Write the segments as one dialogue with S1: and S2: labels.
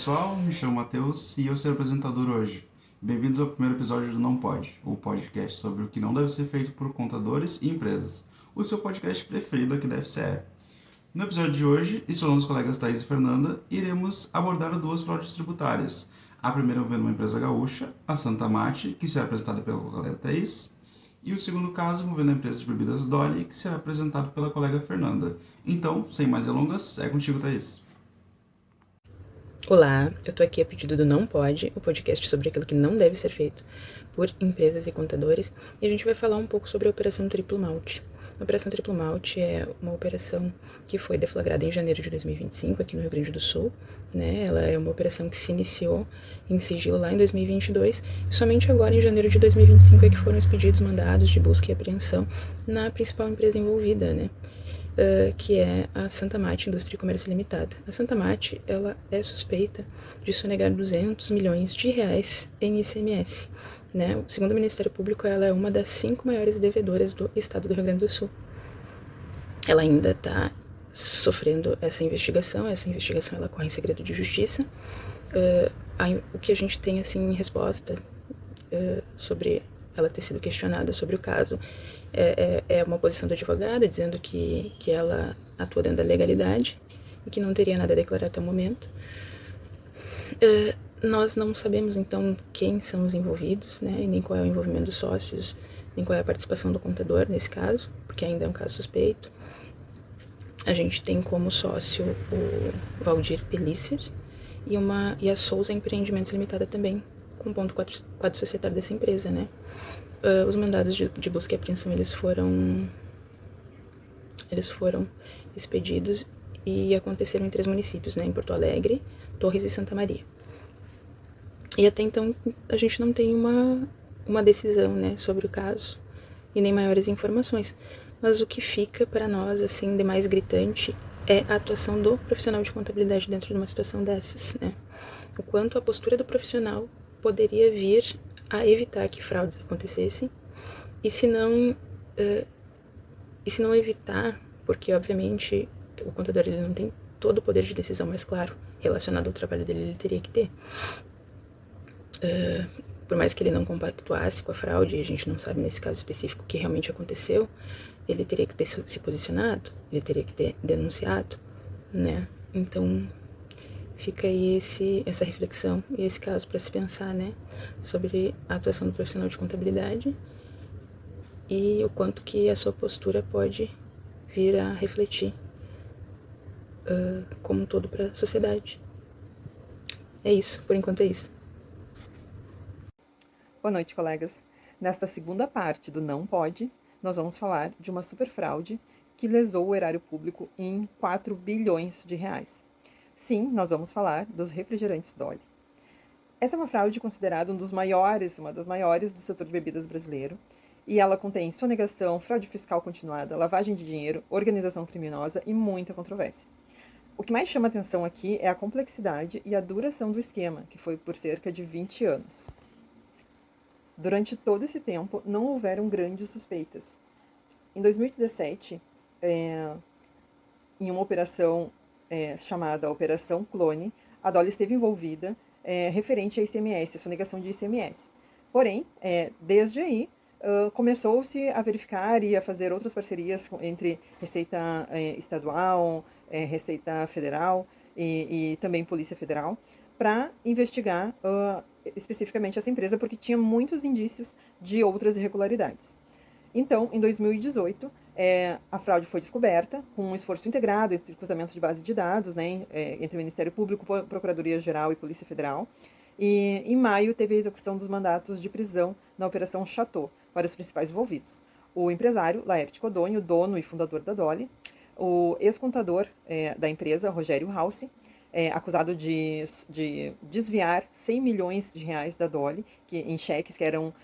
S1: pessoal, me chamo Matheus e eu serei o apresentador hoje. Bem-vindos ao primeiro episódio do Não Pode, o podcast sobre o que não deve ser feito por contadores e empresas, o seu podcast preferido aqui da FCE. No episódio de hoje, estou os colegas Thaís e Fernanda e iremos abordar duas fraudes tributárias. A primeira envolvendo uma empresa gaúcha, a Santa Mate, que será apresentada pela colega Thaís, e o segundo caso envolvendo a empresa de bebidas Dolly, que será apresentado pela colega Fernanda. Então, sem mais delongas, é contigo, Thaís.
S2: Olá, eu tô aqui a pedido do Não Pode, o podcast sobre aquilo que não deve ser feito por empresas e contadores, e a gente vai falar um pouco sobre a Operação Triplo Malte. A Operação Triplo Malte é uma operação que foi deflagrada em janeiro de 2025 aqui no Rio Grande do Sul, né? Ela é uma operação que se iniciou em sigilo lá em 2022 e somente agora em janeiro de 2025 é que foram expedidos mandados de busca e apreensão na principal empresa envolvida, né? Que é a Santa Mate Indústria e Comércio Limitada. A Santa Mate, ela é suspeita de sonegar 200 milhões de reais em ICMS. Né? Segundo o Ministério Público, ela é uma das 5 maiores devedoras do estado do Rio Grande do Sul. Ela ainda está sofrendo essa investigação ela corre em segredo de justiça. O que a gente tem assim em resposta sobre ela ter sido questionada sobre o caso é uma posição do advogado dizendo que ela atua dentro da legalidade e que não teria nada a declarar até o momento. Nós não sabemos, então, quem são os envolvidos, né, e nem qual é o envolvimento dos sócios, nem qual é a participação do contador nesse caso, porque ainda é um caso suspeito. A gente tem como sócio o Valdir Pellicer e a Souza Empreendimentos Limitada também, com ponto quadro societário dessa empresa, né. Os mandados de busca e apreensão, eles foram expedidos e aconteceram em 3 municípios, né, em Porto Alegre, Torres e Santa Maria. E até então a gente não tem uma decisão, né, sobre o caso e nem maiores informações. Mas o que fica para nós, assim, de mais gritante é a atuação do profissional de contabilidade dentro de uma situação dessas, né? O quanto a postura do profissional poderia vir a evitar que fraudes acontecessem e se não evitar, porque obviamente o contador ele não tem todo o poder de decisão, mas claro, relacionado ao trabalho dele ele teria que ter. Por mais que ele não compactuasse com a fraude, e a gente não sabe nesse caso específico o que realmente aconteceu, ele teria que ter se posicionado, ele teria que ter denunciado, né? Então fica aí essa reflexão e esse caso para se pensar, né, sobre a atuação do profissional de contabilidade e o quanto que a sua postura pode vir a refletir como um todo para a sociedade. É isso, por enquanto é isso.
S3: Boa noite, colegas. Nesta segunda parte do Não Pode, nós vamos falar de uma superfraude que lesou o erário público em 4 bilhões de reais. Sim, nós vamos falar dos refrigerantes Dolly. Essa é uma fraude considerada uma das maiores do setor de bebidas brasileiro, e ela contém sonegação, fraude fiscal continuada, lavagem de dinheiro, organização criminosa e muita controvérsia. O que mais chama atenção aqui é a complexidade e a duração do esquema, que foi por cerca de 20 anos. Durante todo esse tempo, não houveram grandes suspeitas. Em 2017, em uma operação chamada Operação Clone, a Dolly esteve envolvida referente a ICMS, a sonegação de ICMS. Porém, desde aí, começou-se a verificar e a fazer outras parcerias entre Receita Estadual, Receita Federal e também Polícia Federal, para investigar especificamente essa empresa, porque tinha muitos indícios de outras irregularidades. Então, em 2018, a fraude foi descoberta com um esforço integrado entre cruzamento de base de dados, né, entre o Ministério Público, Procuradoria-Geral e Polícia Federal. E em maio teve a execução dos mandatos de prisão na Operação Chateau para os principais envolvidos. O empresário Laerte Codonho, dono e fundador da Dolly, o ex-contador da empresa, Rogério Halse, acusado de desviar 100 milhões de reais da Dolly, em cheques que eram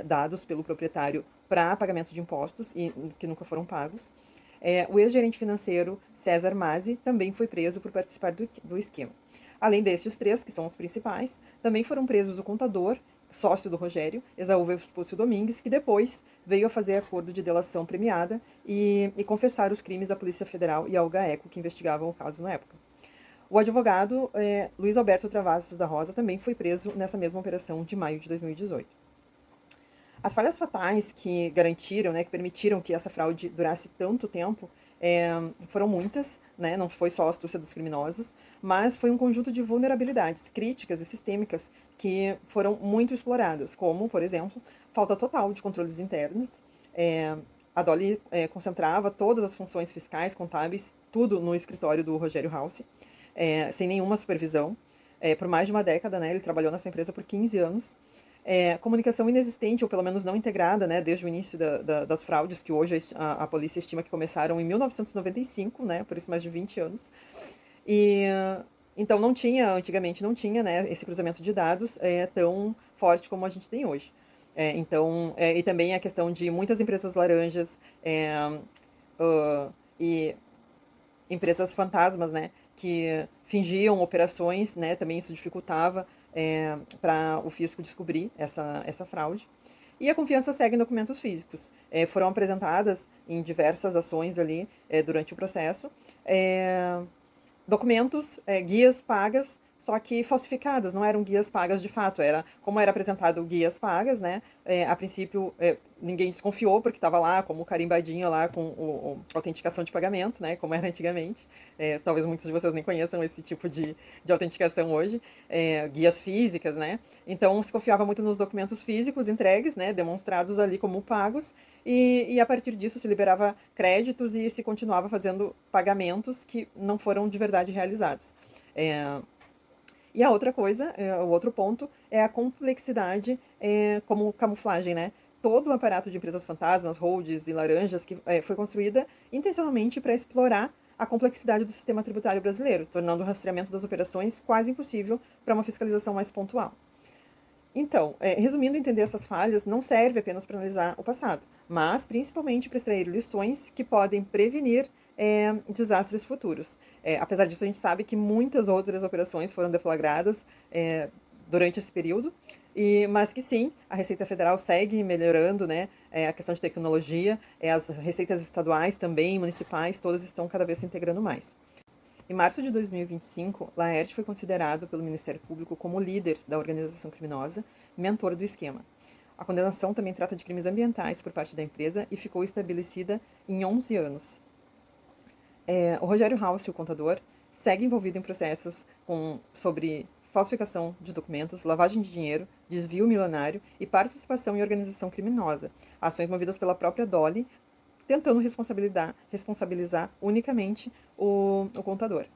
S3: dados pelo proprietário para pagamento de impostos e que nunca foram pagos. O ex-gerente financeiro César Mazzi também foi preso por participar do esquema. Além destes 3, que são os principais, também foram presos o contador, sócio do Rogério, Esaú Vespúcio Domingues, que depois veio a fazer acordo de delação premiada e confessar os crimes à Polícia Federal e ao GAECO, que investigavam o caso na época. O advogado Luiz Alberto Travassos da Rosa também foi preso nessa mesma operação de maio de 2018. As falhas fatais que garantiram, que permitiram que essa fraude durasse tanto tempo, foram muitas, né? Não foi só a astúcia dos criminosos, mas foi um conjunto de vulnerabilidades críticas e sistêmicas que foram muito exploradas, como, por exemplo, falta total de controles internos. A Dolly concentrava todas as funções fiscais, contábeis, tudo no escritório do Rogério Halsey, sem nenhuma supervisão. Por mais de uma década, né? Ele trabalhou nessa empresa por 15 anos. Comunicação inexistente, ou pelo menos não integrada, né, desde o início das fraudes, que hoje a polícia estima que começaram em 1995, né, por isso mais de 20 anos. Então antigamente não tinha, né, esse cruzamento de dados tão forte como a gente tem hoje. E também a questão de muitas empresas laranjas e empresas fantasmas, né, que fingiam operações, né, também isso dificultava para o fisco descobrir essa fraude. E a confiança segue em documentos físicos. Foram apresentadas em diversas ações ali durante o processo documentos, guias pagas, só que falsificadas, não eram guias pagas de fato, como era apresentado guias pagas, né? A princípio ninguém desconfiou, porque estava lá como carimbadinho lá com autenticação de pagamento, né? Como era antigamente. Talvez muitos de vocês nem conheçam esse tipo de autenticação hoje, guias físicas, né? Então se confiava muito nos documentos físicos entregues, né? Demonstrados ali como pagos, e a partir disso se liberava créditos e se continuava fazendo pagamentos que não foram de verdade realizados. E a outra coisa, o outro ponto, é a complexidade como camuflagem, né? Todo o aparato de empresas fantasmas, holds e laranjas que foi construída intencionalmente para explorar a complexidade do sistema tributário brasileiro, tornando o rastreamento das operações quase impossível para uma fiscalização mais pontual. Então, resumindo, entender essas falhas não serve apenas para analisar o passado, mas principalmente para extrair lições que podem prevenir desastres futuros. Apesar disso, a gente sabe que muitas outras operações foram deflagradas durante esse período, mas que sim, a Receita Federal segue melhorando, né, a questão de tecnologia, as receitas estaduais também, municipais, todas estão cada vez se integrando mais. Em março de 2025, Laerte foi considerado pelo Ministério Público como líder da organização criminosa, mentor do esquema. A condenação também trata de crimes ambientais por parte da empresa e ficou estabelecida em 11 anos. O Rogério Halsey, o contador, segue envolvido em processos sobre falsificação de documentos, lavagem de dinheiro, desvio milionário e participação em organização criminosa, ações movidas pela própria Dolly, tentando responsabilizar unicamente o contador.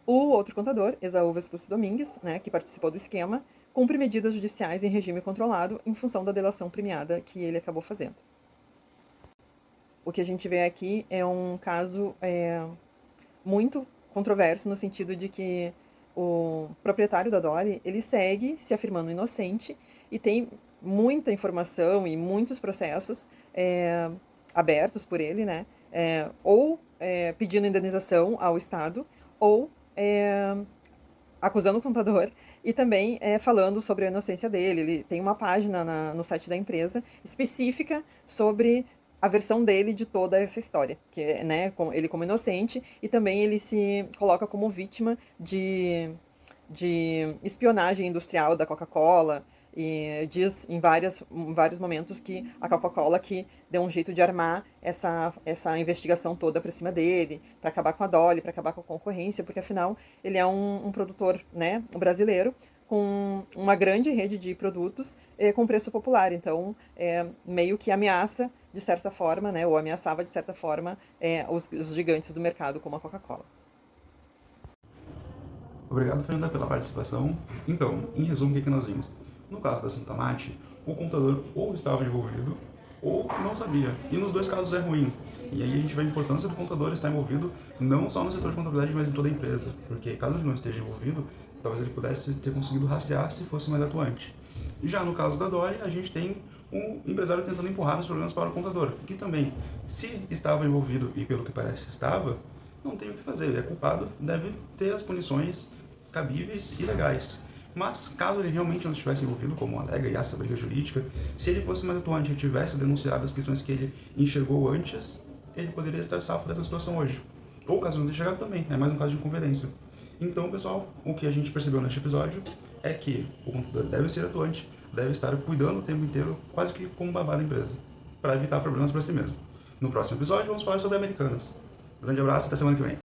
S3: O outro contador, Esaú Vespucci Domingues, né, que participou do esquema, cumpre medidas judiciais em regime controlado em função da delação premiada que ele acabou fazendo. O que a gente vê aqui é um caso muito controverso, no sentido de que o proprietário da Dolly, ele segue se afirmando inocente e tem muita informação e muitos processos abertos por ele, né? Ou pedindo indenização ao Estado, ou acusando o contador e também falando sobre a inocência dele. Ele tem uma página no site da empresa específica sobre a versão dele de toda essa história, que é, né, ele como inocente, e também ele se coloca como vítima de espionagem industrial da Coca-Cola, e diz em vários momentos que a Coca-Cola que deu um jeito de armar essa investigação toda para cima dele, para acabar com a Dolly, para acabar com a concorrência, porque afinal ele é um produtor, né, brasileiro, com uma grande rede de produtos com preço popular. Então, meio que ameaça, de certa forma, né, ou ameaçava, de certa forma, os gigantes do mercado, como a Coca-Cola.
S1: Obrigado, Fernanda, pela participação. Então, em resumo, o que nós vimos? No caso da Santa Mate, o contador ou estava envolvido ou não sabia. E nos dois casos é ruim. E aí a gente vê a importância do contador estar envolvido não só no setor de contabilidade, mas em toda a empresa. Porque caso ele não esteja envolvido, talvez ele pudesse ter conseguido rastrear se fosse mais atuante. Já no caso da Dolly, a gente tem um empresário tentando empurrar os problemas para o contador, que também, se estava envolvido, e pelo que parece estava, não tem o que fazer. Ele é culpado, deve ter as punições cabíveis e legais. Mas, caso ele realmente não estivesse envolvido, como alega e essa briga jurídica, se ele fosse mais atuante e tivesse denunciado as questões que ele enxergou antes, ele poderia estar salvo dessa situação hoje. Ou caso não tenha chegado também, é mais um caso de incompetência. Então, pessoal, o que a gente percebeu neste episódio é que o contador deve ser atuante, deve estar cuidando o tempo inteiro, quase que como babá da empresa, para evitar problemas para si mesmo. No próximo episódio, vamos falar sobre Americanas. Grande abraço e até semana que vem.